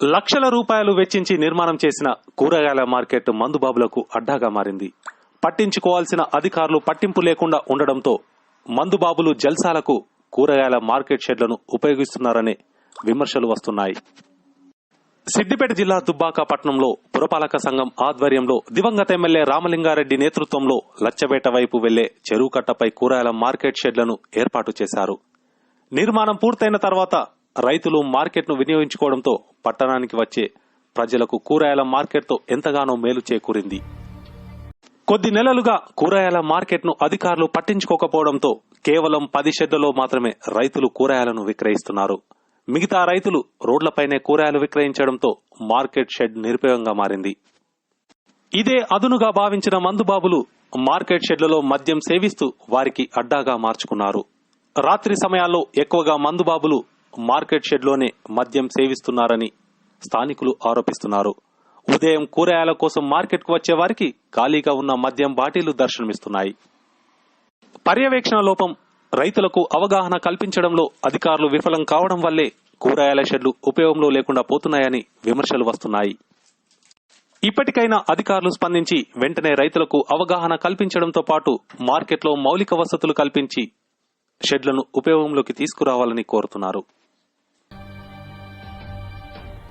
లక్షల రూపాయలు వెచ్చించి నిర్మాణం చేసిన కూరగాయల మార్కెట్ మందుబాబులకు అడ్డాగా మారింది. పట్టించుకోవాల్సిన అధికారులు పట్టింపు లేకుండా ఉండడంతో మందుబాబులు జల్సాలకు కూరగాయల మార్కెట్ షెడ్లను ఉపయోగిస్తున్నారనే విమర్శలు వస్తున్నాయి. సిద్దిపేట జిల్లా దుబ్బాక పట్టణంలో పురపాలక సంఘం ఆధ్వర్యంలో దివంగత ఎమ్మెల్యే రామలింగారెడ్డి నేతృత్వంలో లచ్చపేట వైపు వెళ్లే చెరువు కట్టపై కూరగాయల మార్కెట్ షెడ్లను ఏర్పాటు చేశారు. నిర్మాణం పూర్తయిన తర్వాత రైతులు మార్కెట్ను వినియోగించుకోవడంతో పట్టణానికి వచ్చే ప్రజలకు కూరగాయల మార్కెట్తో ఎంతగానో మేలు చేకూరింది. కొద్ది నెలలుగా కూరగాయల మార్కెట్ను అధికారులు పట్టించుకోకపోవడంతో కేవలం 10 షెడ్లలో మాత్రమే రైతులు కూరగాయలను విక్రయిస్తున్నారు. మిగతా రైతులు రోడ్లపైనే కూరగాయలు విక్రయించడంతో మార్కెట్ షెడ్ నిరుపయోగంగా మారింది. ఇదే అదునుగా భావించిన మందుబాబులు మార్కెట్ షెడ్లలో మద్యం సేవిస్తూ వారికి అడ్డాగా మార్చుకున్నారు. రాత్రి సమయాల్లో ఎక్కువగా మందుబాబులు మార్కెట్ షెడ్లోనే మద్యం సేవిస్తున్నారని స్థానికులు ఆరోపిస్తున్నారు. ఉదయం కూరగాయల కోసం మార్కెట్కు వచ్చే వారికి ఖాళీగా ఉన్న మద్యం బాటిళ్లు దర్శనమిస్తున్నాయి. పర్యవేక్షణ లోపం, రైతులకు అవగాహన కల్పించడంలో అధికారులు విఫలం కావడం వల్లే కూరగాయల షెడ్లు ఉపయోగంలో లేకుండా పోతున్నాయని విమర్శలు వస్తున్నాయి. ఇప్పటికైనా అధికారులు స్పందించి వెంటనే రైతులకు అవగాహన కల్పించడంతో పాటు మార్కెట్లో మౌలిక వసతులు కల్పించి షెడ్లను ఉపయోగంలోకి తీసుకురావాలని కోరుతున్నారు.